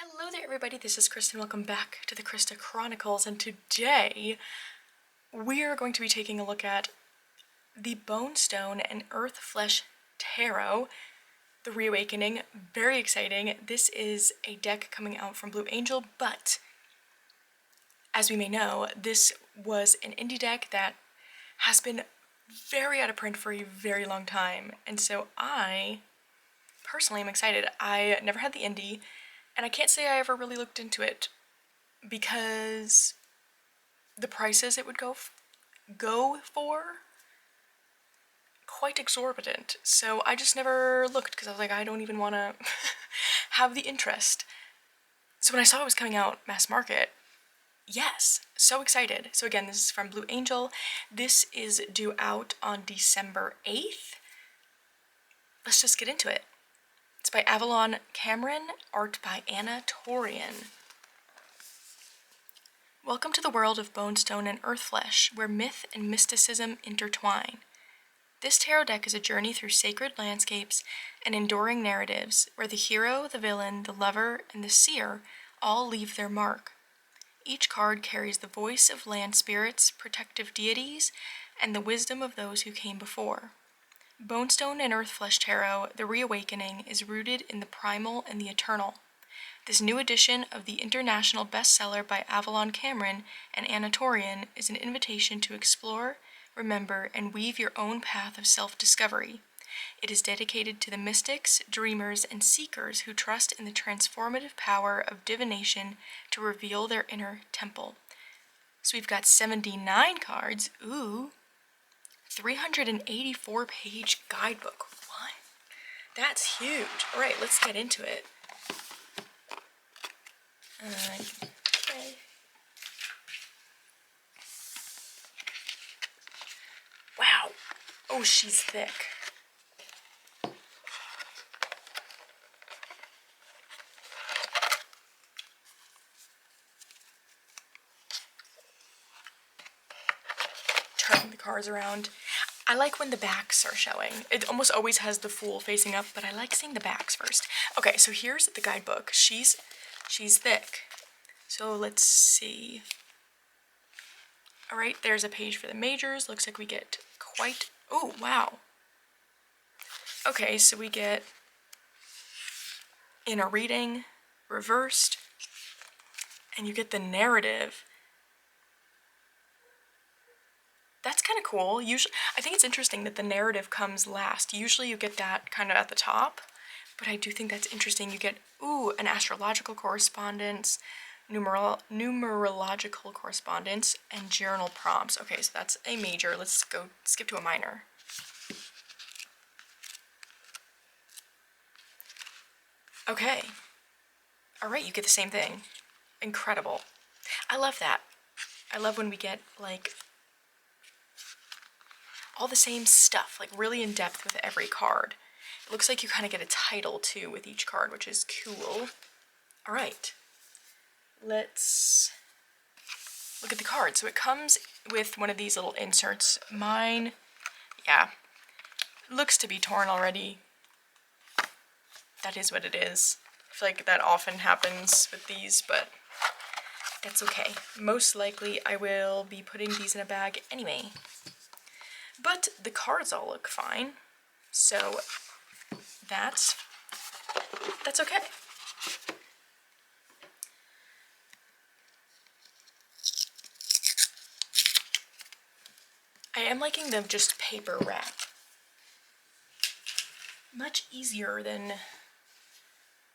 Hello there everybody, this is Kristen. Welcome back to the Krista Chronicles, and today we are going to be taking a look at the Bonestone and Earthflesh Tarot, the Reawakening. Very exciting. This is a deck coming out from Blue Angel, but as we may know, this was an indie deck that has been very out of print for a very long time, and so I personally am excited. I never had the indie, and I can't say I ever really looked into it because the prices it would go for quite exorbitant. So I just never looked because I was like, I don't even want to have the interest. So when I saw it was coming out mass market, yes, so excited. So again, this is from Blue Angel. This is due out on December 8th. Let's just get into it. It's by Avalon Cameron, art by Anna Torian. Welcome to the world of Bonestone and Earthflesh, where myth and mysticism intertwine. This tarot deck is a journey through sacred landscapes and enduring narratives, where the hero, the villain, the lover, and the seer all leave their mark. Each card carries the voice of land spirits, protective deities, and the wisdom of those who came before. Bonestone and Earthflesh Tarot, The Reawakening, is rooted in the primal and the eternal. This new edition of the international bestseller by Avalon Cameron and Anna Torian is an invitation to explore, remember, and weave your own path of self-discovery. It is dedicated to the mystics, dreamers, and seekers who trust in the transformative power of divination to reveal their inner temple. So we've got 79 cards. Ooh. 384-page guidebook. What? That's huge. All right, let's get into it. Okay. Wow. Oh, she's thick. Turning the cards around. I like when the backs are showing. It almost always has the Fool facing up, but I like seeing the backs first. Okay, so here's the guidebook. She's thick. So let's see. All right, there's a page for the majors. Looks like we get quite, oh, wow. Okay, so we get inner reading, reversed, and you get the narrative. That's kind of cool. Usually, I think it's interesting that the narrative comes last. Usually you get that kind of at the top, but I do think that's interesting. You get, ooh, an astrological correspondence, numerological correspondence, and journal prompts. Okay, so that's a major. Let's go skip to a minor. Okay. All right, you get the same thing. Incredible. I love that. I love when we get, like, all the same stuff, like really in depth with every card. It looks like you kind of get a title too with each card, which is cool. All right, let's look at the card. So it comes with one of these little inserts. Mine, yeah, looks to be torn already. That is what it is. I feel like that often happens with these, but that's okay. Most likely I will be putting these in a bag anyway. But the cards all look fine, so that's okay. I am liking the just paper wrap. Much easier than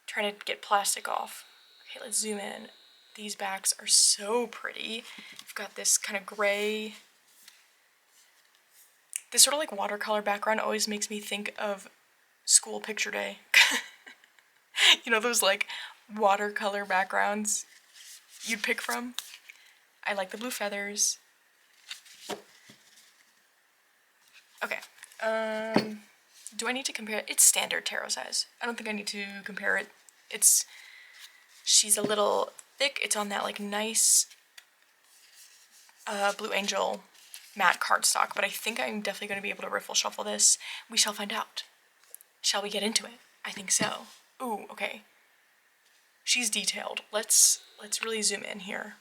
trying to get plastic off. Okay, let's zoom in. These backs are so pretty. I've got this kind of gray. This sort of like watercolor background always makes me think of school picture day. You know, those like watercolor backgrounds you'd pick from? I like the blue feathers. Okay. Do I need to compare it? It's standard tarot size. I don't think I need to compare it. She's a little thick. It's on that like nice Blue Angel matte cardstock, but I think I'm definitely going to be able to riffle shuffle this. We shall find out. Shall we get into it? I think so. Ooh, okay. she's detailed. Let's really zoom in here.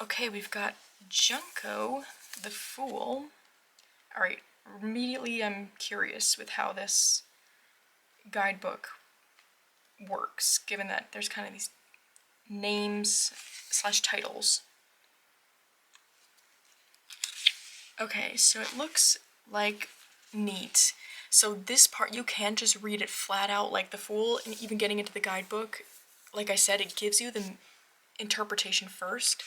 Okay, we've got Junko, the Fool. Alright, immediately I'm curious with how this guidebook works, given that there's kind of these names / titles. Okay, so it looks like neat. So this part, you can just read it flat out like the Fool, and even getting into the guidebook, like I said, it gives you the interpretation first.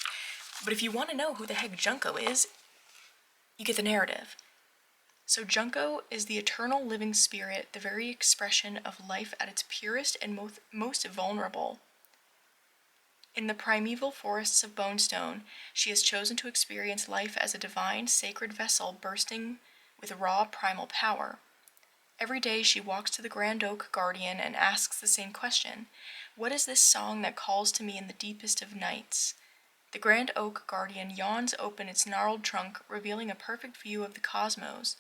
But if you want to know who the heck Junko is, you get the narrative. So Junko is the eternal living spirit, the very expression of life at its purest and most vulnerable. In the primeval forests of Bonestone, she has chosen to experience life as a divine, sacred vessel bursting with raw primal power. Every day she walks to the Grand Oak Guardian and asks the same question: what is this song that calls to me in the deepest of nights? The Grand Oak Guardian yawns open its gnarled trunk, revealing a perfect view of the cosmos.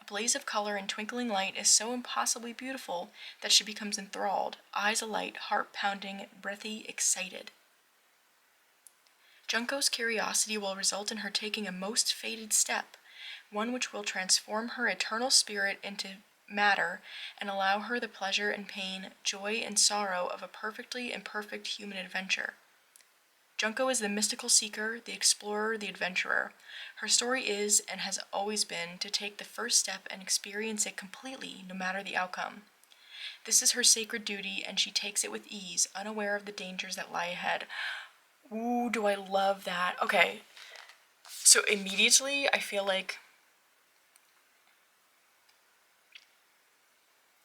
A blaze of color and twinkling light is so impossibly beautiful that she becomes enthralled, eyes alight, heart pounding, breathy, excited. Junko's curiosity will result in her taking a most fated step, one which will transform her eternal spirit into matter and allow her the pleasure and pain, joy and sorrow of a perfectly imperfect human adventure. Junko is the mystical seeker, the explorer, the adventurer. Her story is, and has always been, to take the first step and experience it completely, no matter the outcome. This is her sacred duty, and she takes it with ease, unaware of the dangers that lie ahead. Ooh, do I love that. Okay, so immediately I feel like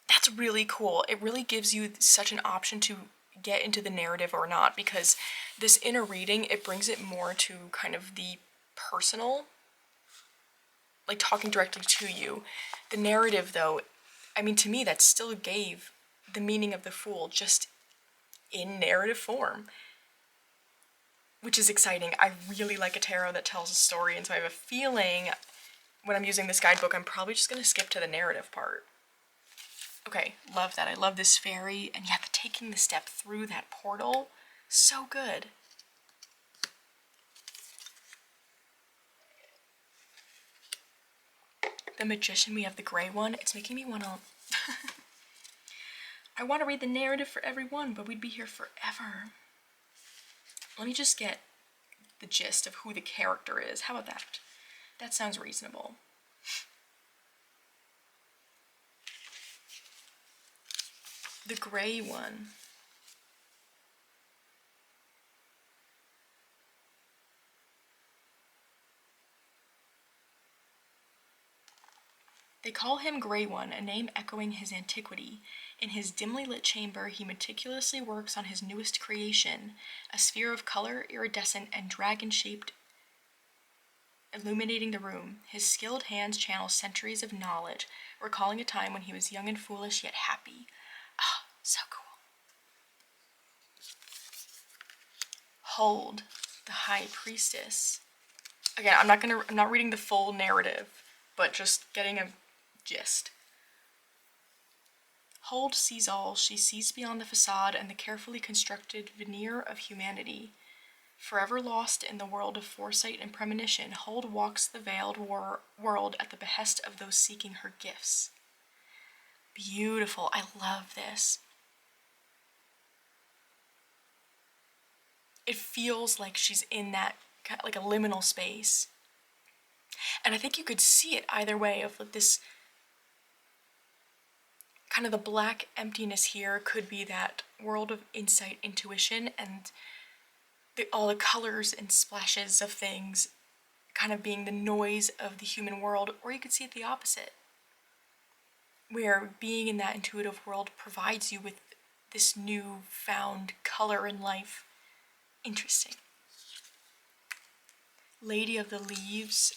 that's really cool. It really gives you such an option to get into the narrative or not, because this inner reading, it brings it more to kind of the personal, like talking directly to you. The narrative, though, I mean, to me, that still gave the meaning of the Fool just in narrative form, which is exciting. I really like a tarot that tells a story, and so I have a feeling when I'm using this guidebook, I'm probably just going to skip to the narrative part. Okay, love that. I love this fairy, and yet taking the step through that portal, so good. The Magician, we have the gray one. It's making me want to... I want to read the narrative for every one, but we'd be here forever. Let me just get the gist of who the character is. How about that? That sounds reasonable. The gray one. They call him Grey One, a name echoing his antiquity. In his dimly lit chamber, he meticulously works on his newest creation, a sphere of color, iridescent and dragon-shaped, illuminating the room. His skilled hands channel centuries of knowledge, recalling a time when he was young and foolish yet happy. Ah, so cool. Hold, the High Priestess. Again, I'm not reading the full narrative, but just getting a gist. Hold sees all. She sees beyond the facade and the carefully constructed veneer of humanity. Forever lost in the world of foresight and premonition, Hold walks the veiled world at the behest of those seeking her gifts. Beautiful. I love this. It feels like she's in that, like a liminal space. And I think you could see it either way, of this kind of the black emptiness here could be that world of insight, intuition, and all the colors and splashes of things kind of being the noise of the human world, or you could see it the opposite, where being in that intuitive world provides you with this new found color in life. Interesting. Lady of the Leaves.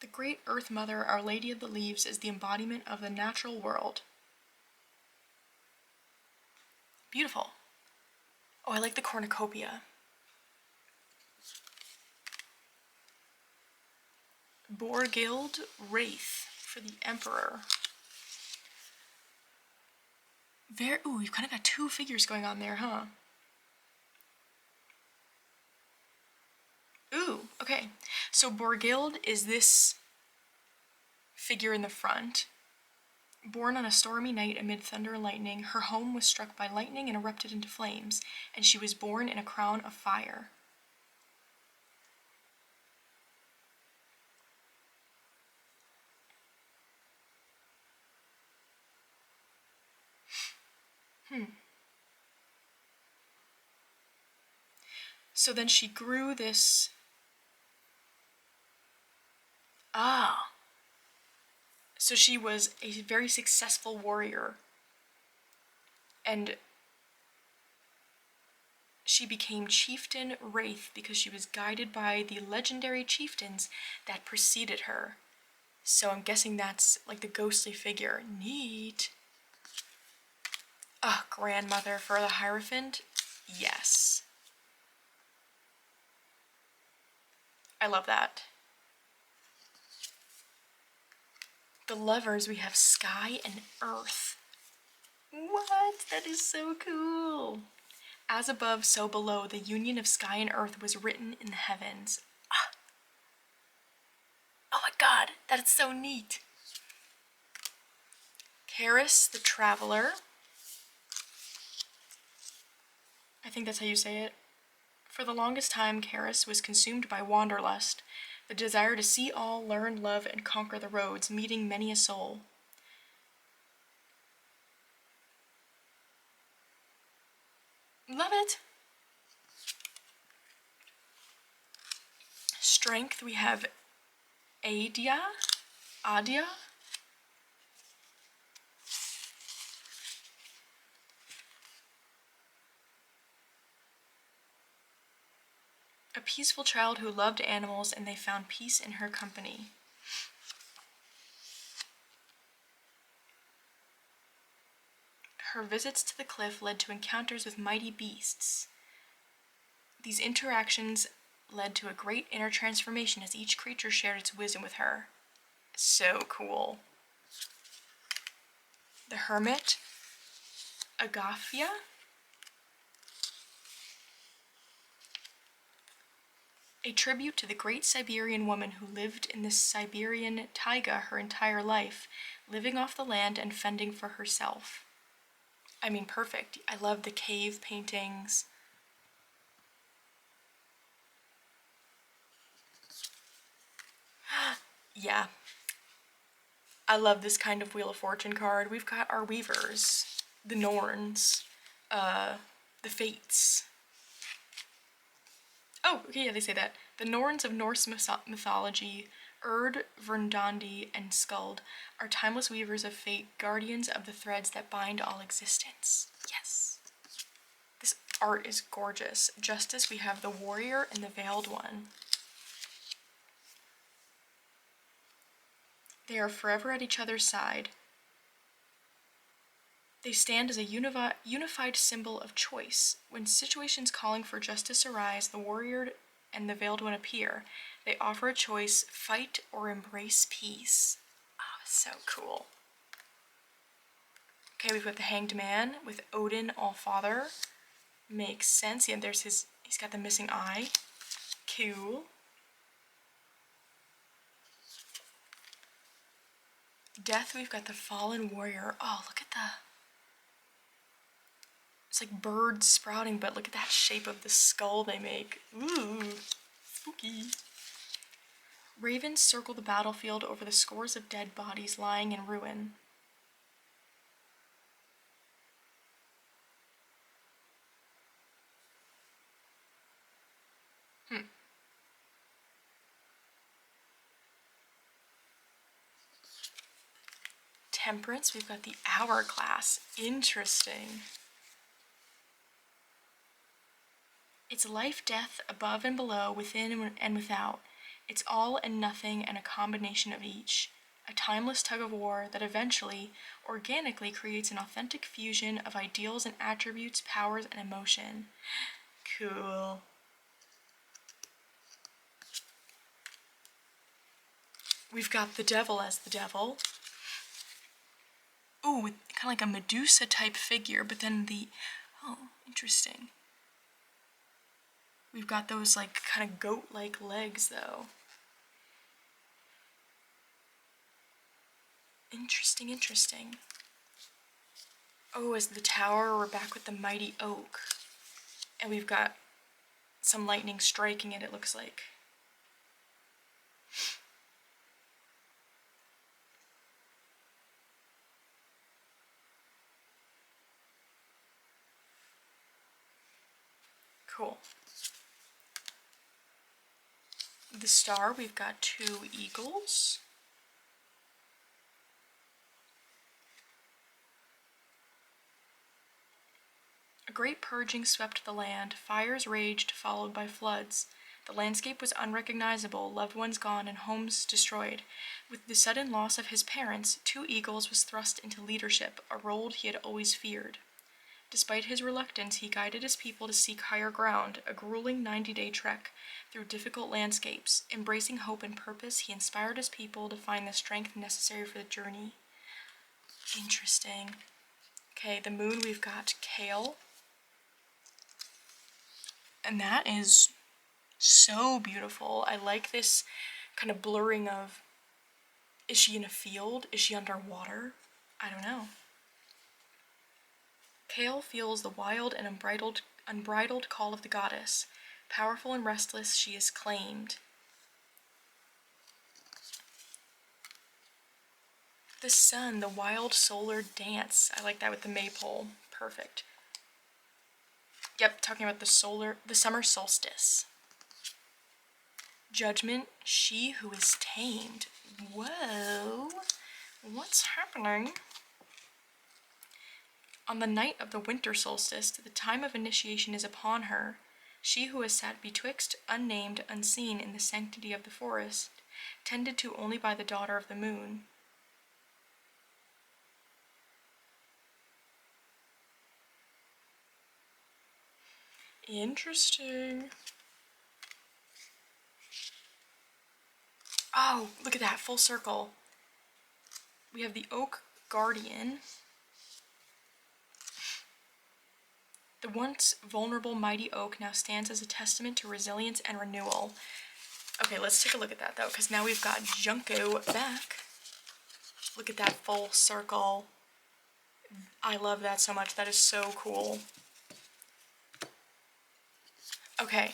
The great Earth Mother, Our Lady of the Leaves, is the embodiment of the natural world. Beautiful. Oh, I like the cornucopia. Borghild Wraith for the Emperor. Ooh, you've kind of got two figures going on there, huh? Ooh, okay. So Borghild is this figure in the front. Born on a stormy night amid thunder and lightning, her home was struck by lightning and erupted into flames, and she was born in a crown of fire. So then she grew this... Ah. So she was a very successful warrior. And she became Chieftain Wraith because she was guided by the legendary chieftains that preceded her. So I'm guessing that's like the ghostly figure. Neat. Grandmother for the Hierophant? Yes. I love that. The lovers, we have Sky and Earth. What? That is so cool. As above, so below, the union of sky and earth was written in the heavens. Oh my god, that's so neat. Karis the Traveler. I think that's how you say it. For the longest time, Karis was consumed by wanderlust, the desire to see all, learn, love, and conquer the roads, meeting many a soul. Love it. Strength, we have Adia. A peaceful child who loved animals, and they found peace in her company. Her visits to the cliff led to encounters with mighty beasts. These interactions led to a great inner transformation as each creature shared its wisdom with her. So cool. The Hermit, Agafia. A tribute to the great Siberian woman who lived in the Siberian taiga her entire life, living off the land and fending for herself. I mean, perfect. I love the cave paintings. Yeah. I love this kind of Wheel of Fortune card. We've got our Weavers, the Norns, the Fates. Oh, okay, yeah, they say that. The Norns of Norse mythology, Erd, Verdandi, and Skuld, are timeless weavers of fate, guardians of the threads that bind all existence. Yes. This art is gorgeous. Justice, we have the Warrior and the Veiled One. They are forever at each other's side. They stand as a unified symbol of choice. When situations calling for justice arise, the Warrior and the Veiled One appear. They offer a choice: fight or embrace peace. Oh, so cool. Okay, we've got the Hanged Man with Odin Allfather. Makes sense. Yeah, there's he's got the missing eye. Cool. Death, we've got the Fallen Warrior. Oh, look at it's like birds sprouting, but look at that shape of the skull they make. Ooh, spooky. Ravens circle the battlefield over the scores of dead bodies lying in ruin. Temperance, we've got the Hourglass. Interesting. It's life, death, above and below, within and without. It's all and nothing and a combination of each. A timeless tug of war that eventually, organically creates an authentic fusion of ideals and attributes, powers, and emotion. Cool. We've got the devil as the devil. Ooh, kind of like a Medusa type figure, but then oh, interesting. We've got those like kind of goat-like legs though. Interesting, interesting. Oh, as the tower, we're back with the mighty oak. And we've got some lightning striking it looks like. Cool. The star, we've got 2 eagles. A great purging swept the land. Fires raged, followed by floods. The landscape was unrecognizable, loved ones gone and homes destroyed. With the sudden loss of his parents, 2 Eagles was thrust into leadership, a role he had always feared. Despite his reluctance, he guided his people to seek higher ground, a grueling 90-day trek through difficult landscapes. Embracing hope and purpose, he inspired his people to find the strength necessary for the journey. Interesting. Okay, the moon, we've got Kale. And that is so beautiful. I like this kind of blurring of, is she in a field? Is she underwater? I don't know. Kale feels the wild and unbridled call of the goddess. Powerful and restless, she is claimed. The sun, the wild solar dance. I like that with the maypole. Perfect. Yep, talking about the summer solstice. Judgment, she who is tamed. Whoa, what's happening? On the night of the winter solstice, the time of initiation is upon her. She who has sat betwixt, unnamed, unseen, in the sanctity of the forest, tended to only by the daughter of the moon. Interesting. Oh, look at that, full circle. We have the Oak Guardian. The once vulnerable mighty oak now stands as a testament to resilience and renewal. Okay, let's take a look at that though, because now we've got Junko back. Look at that full circle. I love that so much. That is so cool. Okay.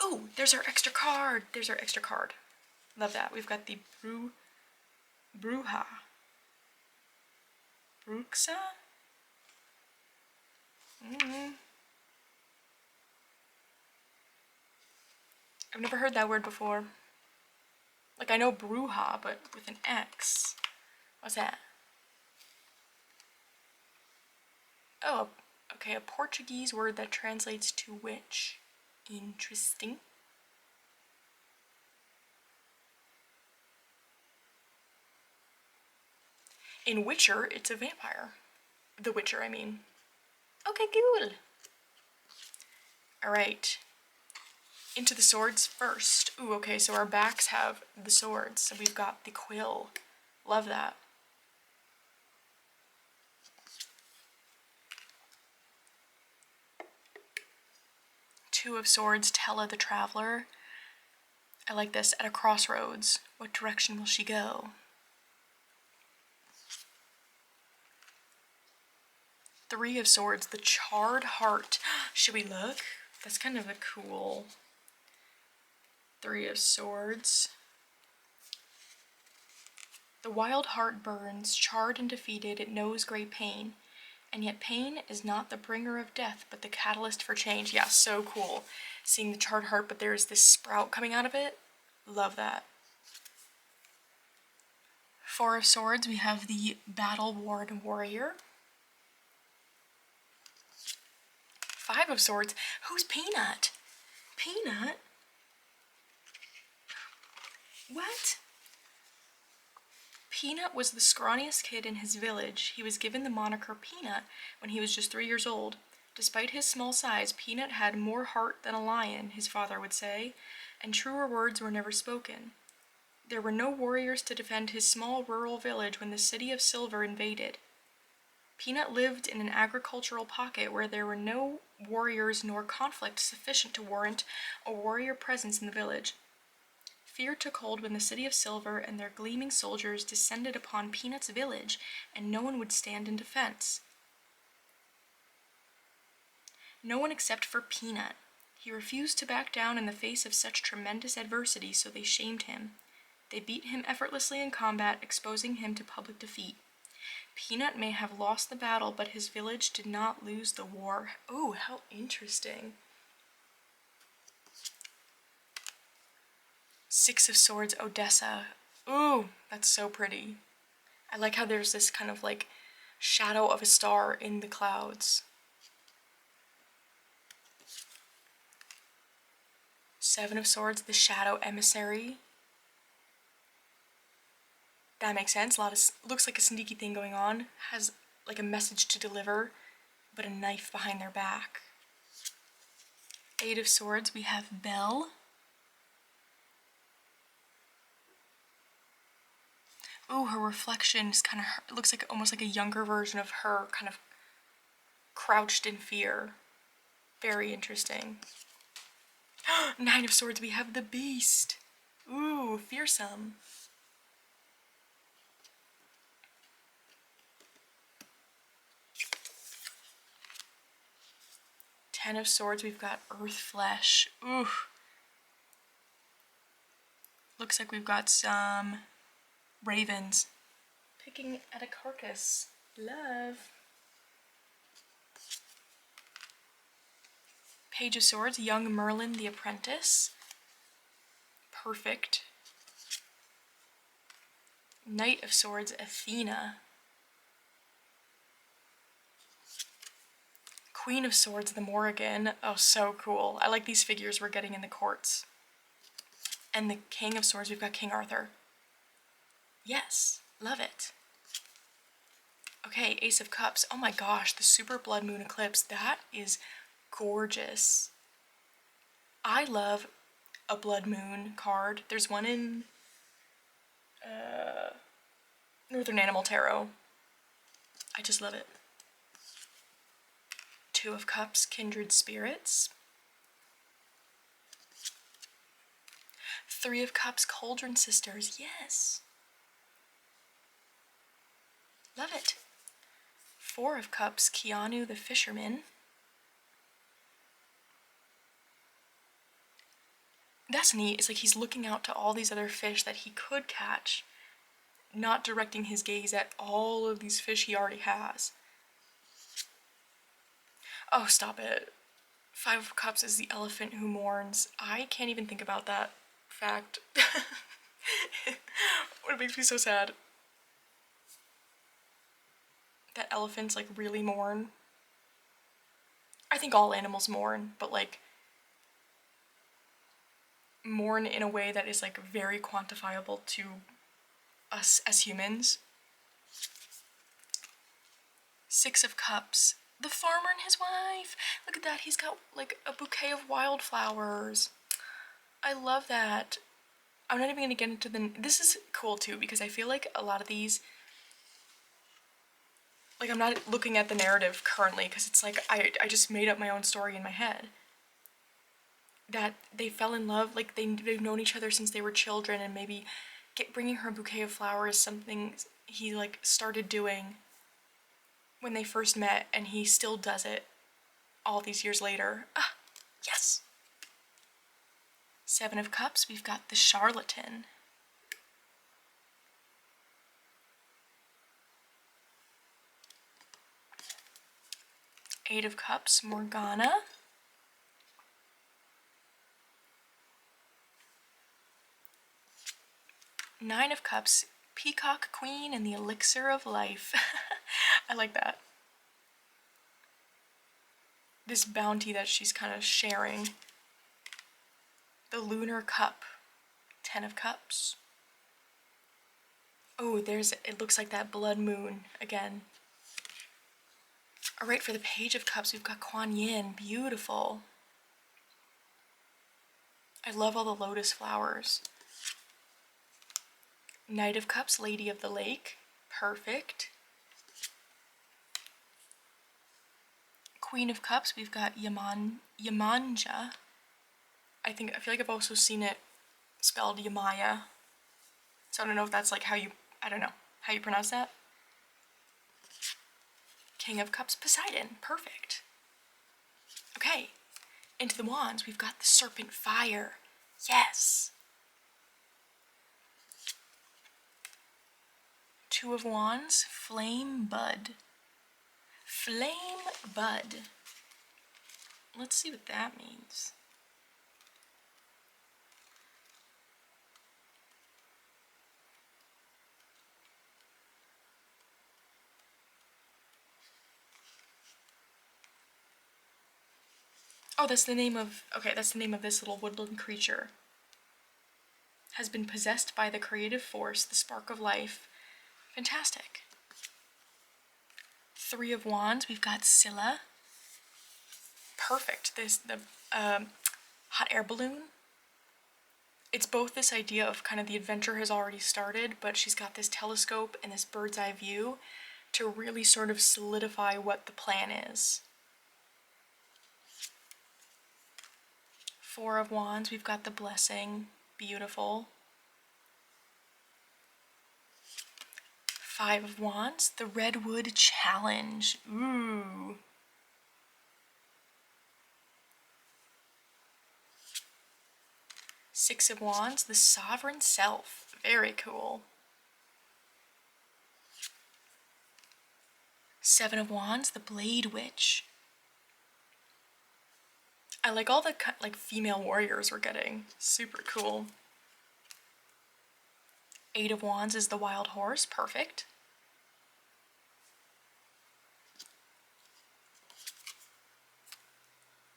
Oh, there's our extra card. There's our extra card. Love that. We've got the Bruxa. I've never heard that word before. Like, I know Bruja, but with an X. What's that? Oh, okay, a Portuguese word that translates to witch. Interesting. In Witcher, it's a vampire. The Witcher, I mean. Okay, cool. Alright. Into the swords first. Ooh, okay, so our backs have the swords. So we've got the quill. Love that. Two of Swords, Tella the Traveler. I like this. At a crossroads. What direction will she go? Three of Swords, the Charred Heart. Should we look? That's kind of a cool... Three of Swords. The wild heart burns, charred and defeated, it knows great pain. And yet pain is not the bringer of death, but the catalyst for change. Yeah, so cool. Seeing the charred heart, but there's this sprout coming out of it. Love that. Four of Swords, we have the battle-worn warrior. Five of Swords, who's Peanut? Peanut? What? Peanut was the scrawniest kid in his village. He was given the moniker Peanut when he was just 3 years old. Despite his small size, Peanut had more heart than a lion, his father would say, and truer words were never spoken. There were no warriors to defend his small rural village when the City of Silver invaded. Peanut lived in an agricultural pocket where there were no warriors nor conflict sufficient to warrant a warrior presence in the village. Fear took hold when the City of Silver and their gleaming soldiers descended upon Peanut's village, and no one would stand in defense. No one except for Peanut. He refused to back down in the face of such tremendous adversity, so they shamed him. They beat him effortlessly in combat, exposing him to public defeat. Peanut may have lost the battle, but his village did not lose the war. Oh, how interesting. Six of Swords, Odessa. Ooh, that's so pretty. I like how there's this kind of like shadow of a star in the clouds. Seven of Swords, the Shadow Emissary. That makes sense. Looks like a sneaky thing going on. Has like a message to deliver, but a knife behind their back. Eight of Swords, we have Belle. Ooh, her reflection is kind of, it looks like almost like a younger version of her, kind of crouched in fear. Very interesting. Nine of Swords, we have the Beast. Ooh, fearsome. Ten of Swords, we've got Earthflesh. Ooh. Looks like we've got some ravens picking at a carcass. Love. Page of Swords, young Merlin the Apprentice. Perfect. Knight of Swords, Athena. Queen of Swords, the Morrigan. Oh, so cool. I like these figures we're getting in the courts. And the King of Swords, we've got King Arthur. Yes, love it. Okay, Ace of Cups. Oh my gosh, the Super Blood Moon Eclipse. That is gorgeous. I love a Blood Moon card. There's one in Northern Animal Tarot. I just love it. Two of Cups, Kindred Spirits. Three of Cups, Cauldron Sisters. Yes. Love it. Four of Cups, Keanu the Fisherman. That's neat. It's like he's looking out to all these other fish that he could catch, not directing his gaze at all of these fish he already has. Oh, stop it. Five of Cups is the elephant who mourns. I can't even think about that fact. It makes me so sad. That elephants like really mourn. I think all animals mourn, but like mourn in a way that is like very quantifiable to us as humans. Six of Cups. The farmer and his wife. Look at that. He's got like a bouquet of wildflowers. I love that. I'm not even going to get into the... This is cool too because I feel like a lot of these... Like I'm not looking at the narrative currently because it's like I just made up my own story in my head. That they fell in love, like they've known each other since they were children, and maybe bringing her a bouquet of flowers, something he like started doing when they first met, and he still does it all these years later. Ah, yes! Seven of Cups, we've got the Charlatan. Eight of Cups, Morgana. Nine of Cups, Peacock Queen and the Elixir of Life. I like that. This bounty that she's kind of sharing. The Lunar Cup. Ten of Cups. Oh, it looks like that blood moon again. Alright, for the Page of Cups, we've got Kuan Yin. Beautiful. I love all the lotus flowers. Knight of Cups, Lady of the Lake. Perfect. Queen of Cups, we've got Yamanja. I feel like I've also seen it spelled Yamaya. So I don't know if that's like how you pronounce that. King of Cups, Poseidon. Perfect. Okay, into the wands, we've got the Serpent Fire. Yes. Two of Wands, Flame Bud. Flame Bud. Let's see what that means. Oh, that's the name of this little woodland creature. Has been possessed by the creative force, the spark of life. Fantastic. Three of Wands, we've got Scylla. Perfect. The hot air balloon. It's both this idea of kind of the adventure has already started, but she's got this telescope and this bird's eye view to really sort of solidify what the plan is. Four of Wands, we've got the Blessing. Beautiful. Five of Wands, the Redwood Challenge. Ooh. Six of Wands, the Sovereign Self. Very cool. Seven of Wands, the Blade Witch. I like all the female warriors we're getting. Super cool. Eight of Wands is the Wild Horse. Perfect.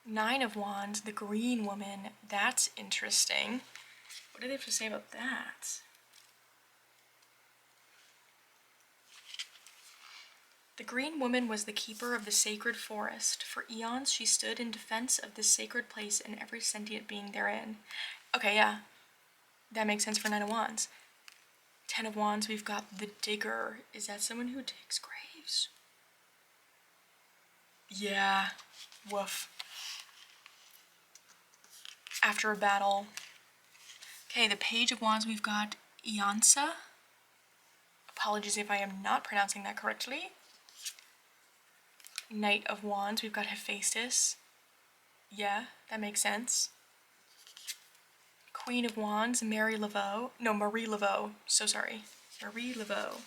Nine of Wands, the Green Woman. That's interesting. What do they have to say about that? The Green Woman was the keeper of the sacred forest. For eons she stood in defense of this sacred place and every sentient being therein. Okay, yeah. That makes sense for Nine of Wands. Ten of Wands, we've got the Digger. Is that someone who digs graves? Yeah. Woof. After a battle. Okay, the Page of Wands, we've got Iansa. Apologies if I am not pronouncing that correctly. Knight of Wands, we've got Hephaestus. Yeah, that makes sense. Queen of Wands, Marie Laveau. So sorry. Marie Laveau.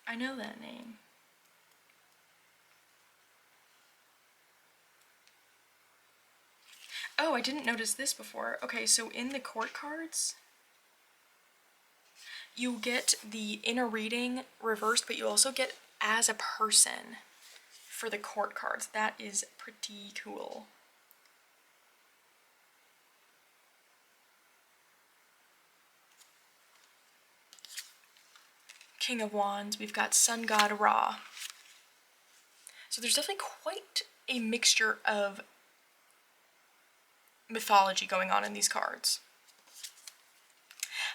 I know that name. Oh, I didn't notice this before. Okay, so in the court cards, you get the inner reading reversed, but you also get as a person for the court cards. That is pretty cool. King of Wands, we've got Sun God Ra. So there's definitely quite a mixture of mythology going on in these cards.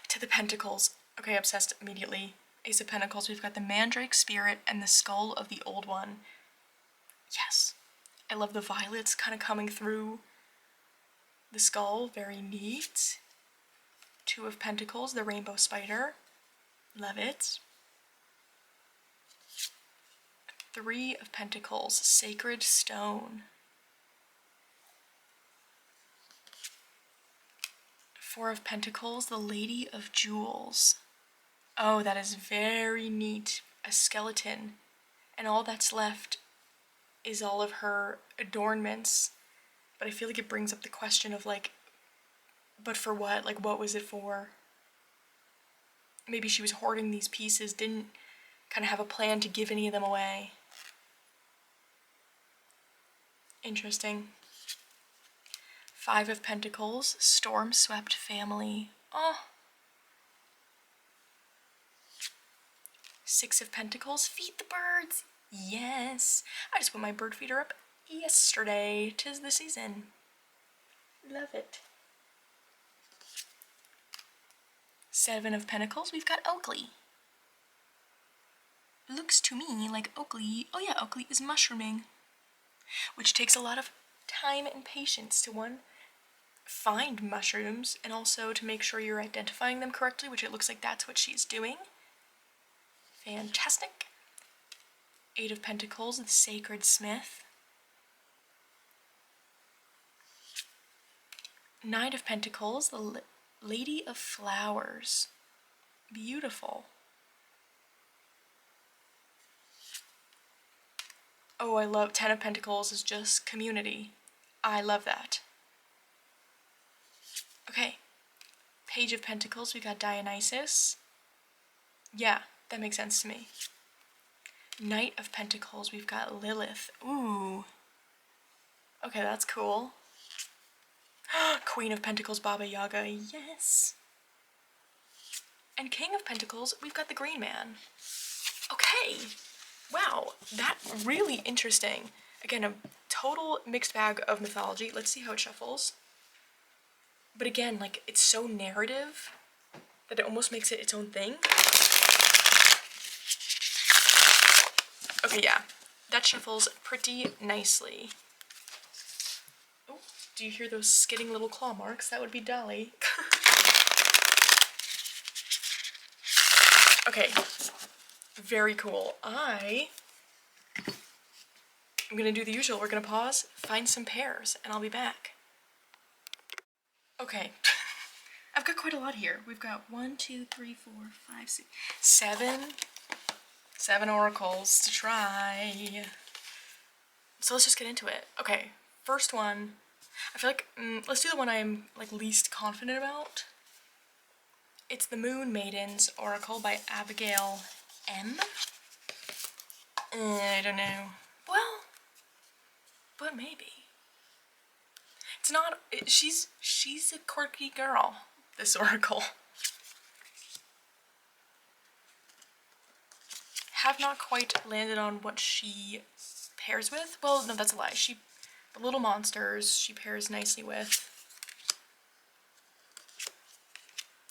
To the Pentacles. Okay, obsessed immediately. Ace of Pentacles, we've got the Mandrake Spirit and the Skull of the Old One. Yes. I love the violets kind of coming through the skull. Very neat. Two of Pentacles, the Rainbow Spider. Love it. Three of Pentacles, Sacred Stone. Four of Pentacles, the Lady of Jewels. Oh, that is very neat. A skeleton. And all that's left is all of her adornments. But I feel like it brings up the question of like, but for what? Like, what was it for? Maybe she was hoarding these pieces, didn't kind of have a plan to give any of them away. Interesting. Five of Pentacles, Storm-Swept Family. Oh. Six of Pentacles, Feed the Birds. Yes. I just put my bird feeder up yesterday. 'Tis the season. Love it. Seven of Pentacles, we've got Oakley. Looks to me like Oakley, oh yeah, Oakley is mushrooming, which takes a lot of time and patience to one, find mushrooms, and also to make sure you're identifying them correctly, which it looks like that's what she's doing. Fantastic. Eight of Pentacles, the Sacred Smith. Nine of Pentacles, the Lady of Flowers. Beautiful. Oh, I love 10 of Pentacles is just community. I love that. Okay. Page of Pentacles, we got Dionysus. Yeah, that makes sense to me. Knight of Pentacles, we've got Lilith. Ooh. Okay, that's cool. Queen of Pentacles, Baba Yaga. Yes. And King of Pentacles, we've got the Green Man. Okay. Wow, that's really interesting. Again, a total mixed bag of mythology. Let's see how it shuffles. But again, like, it's so narrative that it almost makes it its own thing. Okay, yeah, that shuffles pretty nicely. Oh, do you hear those skidding little claw marks? That would be Dolly. Okay, very cool. I'm gonna do the usual. We're gonna pause, find some pairs, and I'll be back. Okay, I've got quite a lot here. We've got 1, 2, 3, 4, 5, 6, 7 oracles to try. So let's just get into it. Okay, first one. I feel like let's do the one I'm like least confident about. It's the Moon Maiden's Oracle by Abigail M. I don't know. Well, but maybe. It's not. She's a quirky girl. This Oracle. Have not quite landed on what she pairs with. Well, no, that's a lie. The little monsters she pairs nicely with.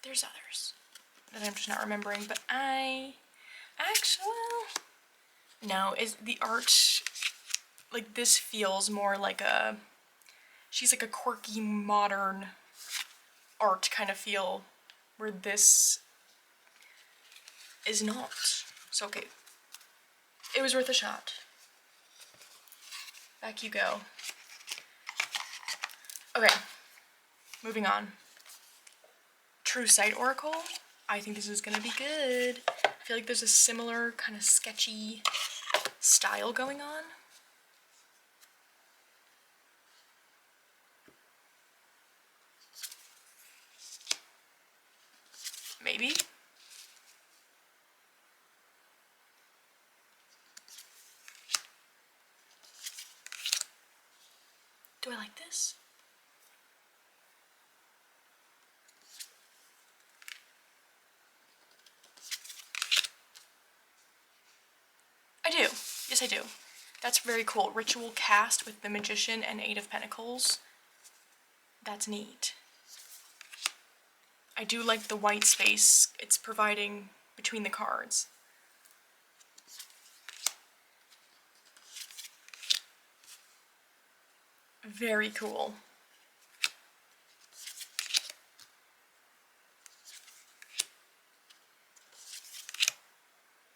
There's others that I'm just not remembering, but no, is the art, like, this feels more like she's like a quirky modern art kind of feel, where this is not. So, okay, it was worth a shot. Back you go. Okay, moving on. True Sight Oracle. I think this is gonna be good. I feel like there's a similar kind of sketchy style going on. Maybe. Do I like this? I do. Yes, I do. That's very cool. Ritual cast with the Magician and Eight of Pentacles. That's neat. I do like the white space it's providing between the cards. Very cool.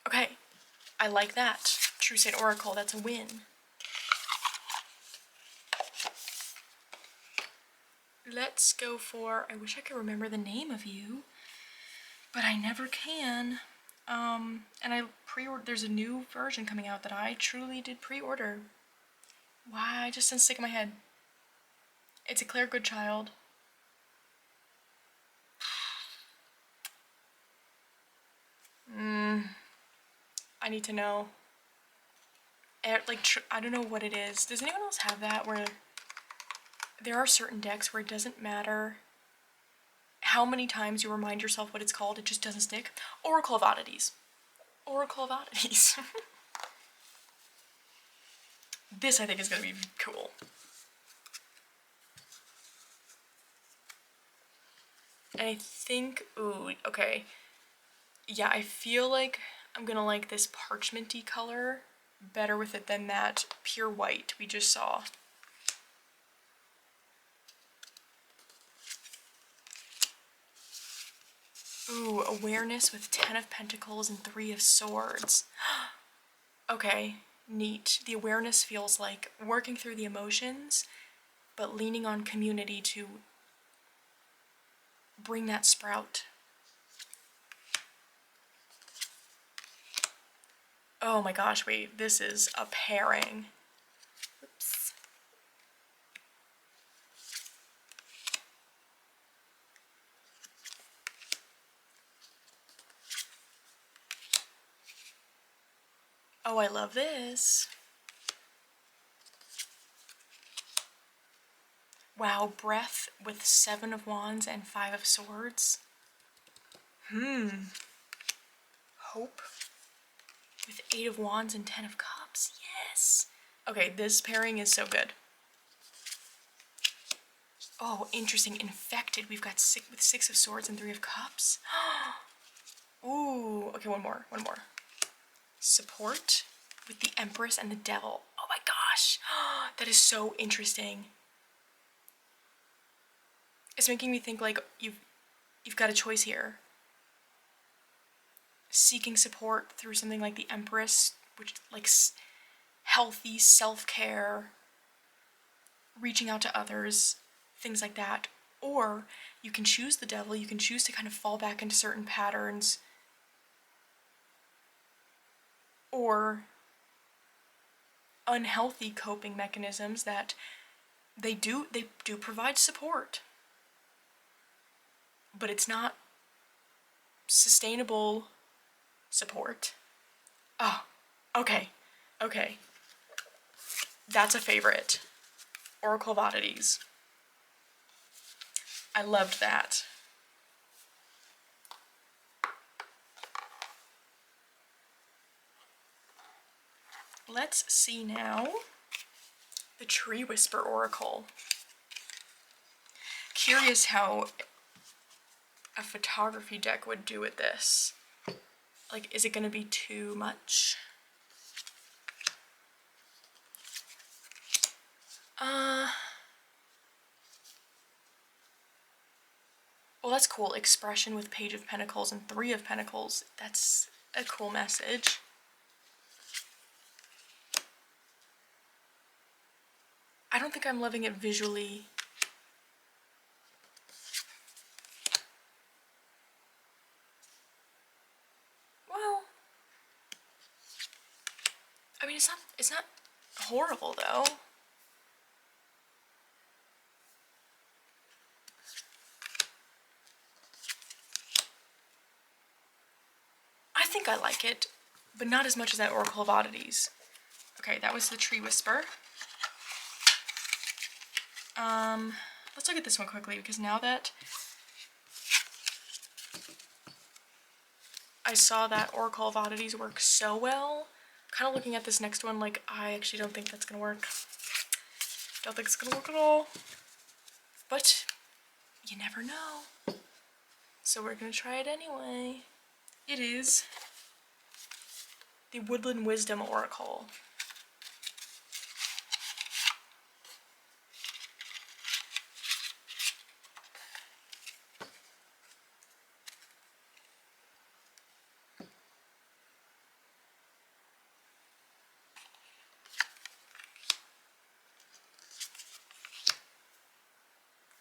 Okay, I like that. True Sight Oracle, that's a win. Let's go for, I wish I could remember the name of you, but I never can. And I pre-ordered, there's a new version coming out that I truly did pre-order. Why, I just didn't stick in my head. It's a Claire Goodchild. I need to know. Like, I don't know what it is. Does anyone else have that, where there are certain decks where it doesn't matter how many times you remind yourself what it's called, it just doesn't stick? Oracle of Oddities. Oracle of Oddities. This, I think, is going to be cool. And I think, ooh, okay. Yeah, I feel like I'm gonna like this parchmenty color better with it than that pure white we just saw. Ooh, awareness with 10 of Pentacles and 3 of Swords. Okay, neat. The awareness feels like working through the emotions, but leaning on community to bring that sprout. Oh my gosh, wait, this is a pairing. Oops. Oh, I love this. Wow, breath with 7 of Wands and 5 of Swords. Hope with 8 of Wands and 10 of Cups. Yes. Okay, this pairing is so good. Oh, interesting. Infected. We've got 6 of Swords and 3 of Cups. Ooh. Okay, one more. Support with the Empress and the Devil. Oh my gosh. That is so interesting. It's making me think like you've got a choice here. Seeking support through something like the Empress, which like healthy self-care, reaching out to others, things like that. Or you can choose the Devil, you can choose to kind of fall back into certain patterns, or unhealthy coping mechanisms that they do provide support, but it's not sustainable support. Oh, okay. That's a favorite. Oracle of Oddities. I loved that. Let's see now. The Tree Whisper Oracle. Curious how a photography deck would do with this. Like, is it gonna be too much? Well, that's cool. Expression with Page of Pentacles and 3 of Pentacles. That's a cool message. I don't think I'm loving it visually. Well, I mean, it's not horrible though. I think I like it, but not as much as that Oracle of Oddities. Okay, that was the Tree Whisper. Let's look at this one quickly, because now that I saw that Oracle of Oddities work so well, kind of looking at this next one like, I actually don't think that's gonna work. Don't think it's gonna work at all. But you never know. So we're gonna try it anyway. It is the Woodland Wisdom Oracle.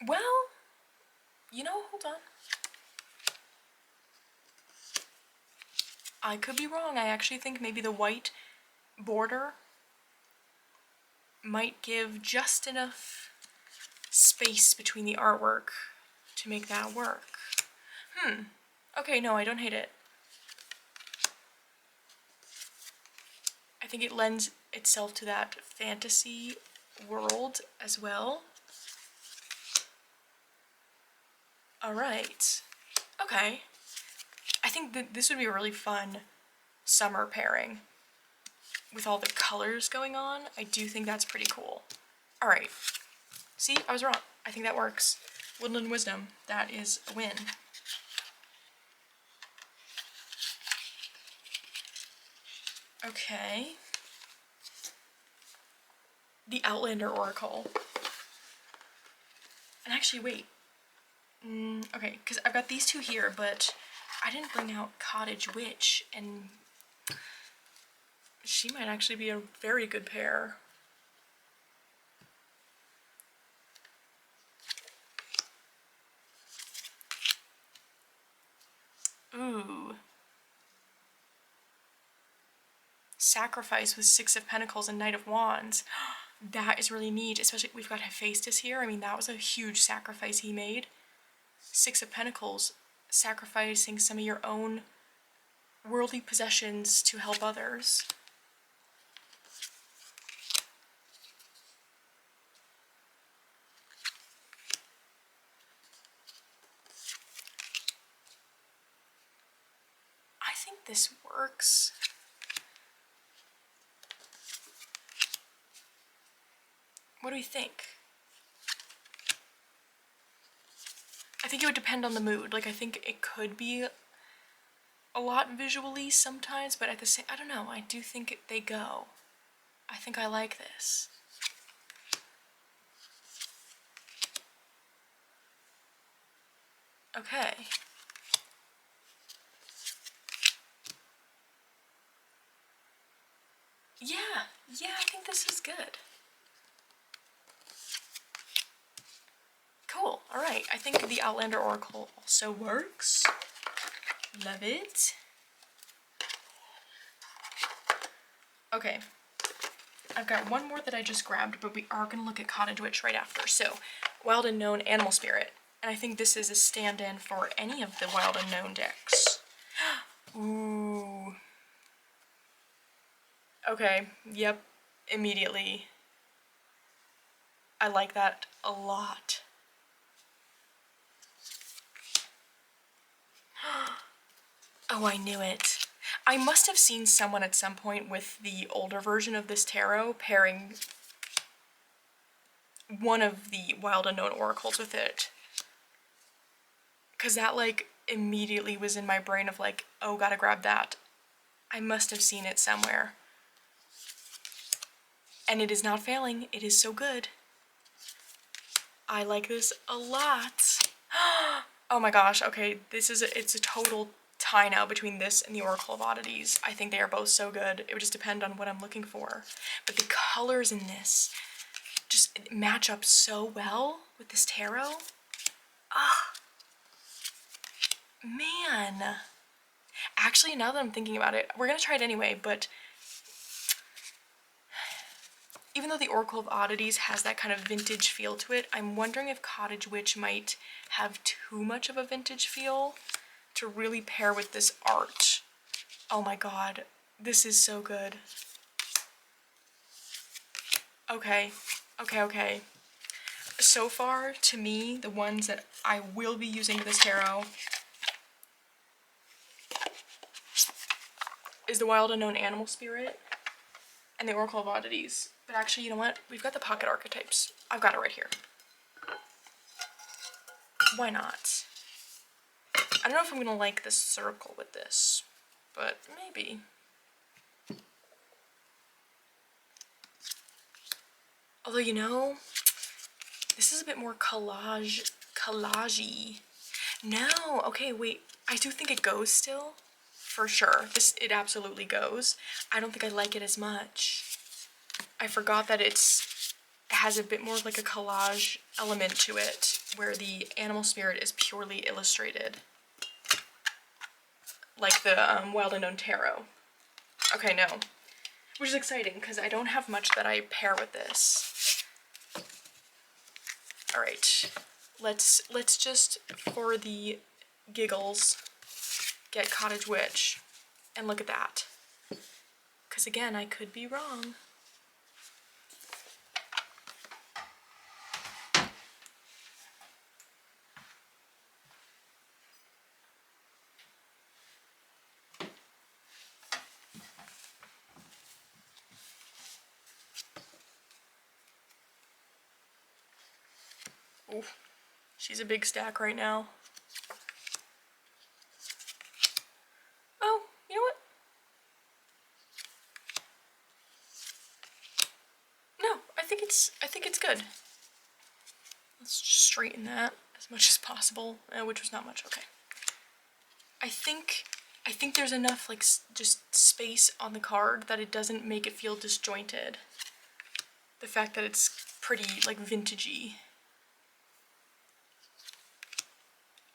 Well, you know, hold on. I could be wrong. I actually think maybe the white border might give just enough space between the artwork to make that work. Okay, no, I don't hate it. I think it lends itself to that fantasy world as well. Alright. Okay. I think that this would be a really fun summer pairing. With all the colors going on, I do think that's pretty cool. Alright. See, I was wrong. I think that works. Woodland Wisdom. That is a win. Okay. The Outlander Oracle. And actually, wait. Okay, because I've got these two here, but I didn't bring out Cottage Witch, and she might actually be a very good pair. Ooh. Sacrifice with Six of Pentacles and Knight of Wands. That is really neat, especially we've got Hephaestus here. I mean, that was a huge sacrifice he made. Six of Pentacles, sacrificing some of your own worldly possessions to help others. I think this works. What do we think? I think it would depend on the mood. Like, I think it could be a lot visually sometimes, but at the same, I don't know, I do think they go. I think I like this. Okay. Yeah, I think this is good. Cool, alright. I think the Outlander Oracle also works. Love it. Okay. I've got one more that I just grabbed, but we are going to look at Cottage Witch right after. So, Wild Unknown Animal Spirit. And I think this is a stand-in for any of the Wild Unknown decks. Ooh. Okay, yep, immediately. I like that a lot. Oh, I knew it. I must have seen someone at some point with the older version of this tarot pairing one of the Wild Unknown Oracles with it. Because that, like, immediately was in my brain of, like, oh, gotta grab that. I must have seen it somewhere. And it is not failing. It is so good. I like this a lot. Oh my gosh, okay, it's a total tie now between this and the Oracle of Oddities. I think they are both so good. It would just depend on what I'm looking for. But the colors in this just match up so well with this tarot. Ah, man. Actually, now that I'm thinking about it, we're gonna try it anyway, but even though the Oracle of Oddities has that kind of vintage feel to it, I'm wondering if Cottage Witch might have too much of a vintage feel to really pair with this art. Oh my god, this is so good. Okay. So far, to me, the ones that I will be using this tarot is the Wild Unknown Animal Spirit and the Oracle of Oddities. But actually, you know what? We've got the pocket archetypes. I've got it right here. Why not? I don't know if I'm gonna like this circle with this, but maybe. Although, you know, this is a bit more collage-y. No, okay, wait. I do think it goes still, for sure. It absolutely goes. I don't think I like it as much. I forgot that it has a bit more of like a collage element to it, where the animal spirit is purely illustrated. Like the Wild Unknown Tarot. Okay, no. Which is exciting, because I don't have much that I pair with this. Alright. Let's just, for the giggles, get Cottage Witch. And look at that. Because again, I could be wrong. Oof. She's a big stack right now. Oh, you know what? No, I think it's good. Let's just straighten that as much as possible, which was not much. Okay. I think there's enough like just space on the card that it doesn't make it feel disjointed. The fact that it's pretty like vintagey.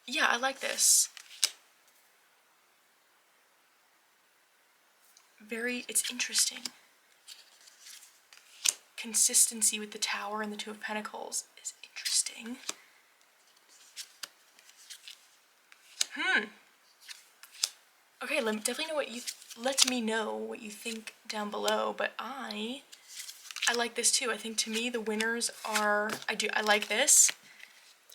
Yeah, I like this. It's interesting. Consistency with the Tower and the Two of Pentacles is interesting. Okay, definitely know let me know what you think down below, but I like this too. I think to me the winners are, I like this.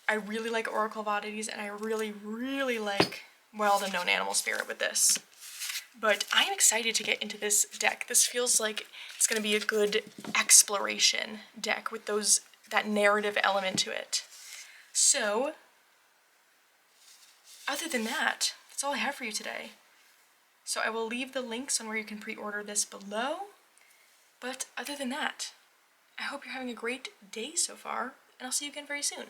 I really like Oracle of Oddities, and I really, really like, well, the Known Animal Spirit with this. But I'm excited to get into this deck. This feels like it's going to be a good exploration deck with that narrative element to it. So, other than that, that's all I have for you today. So I will leave the links on where you can pre-order this below. But other than that, I hope you're having a great day so far, and I'll see you again very soon.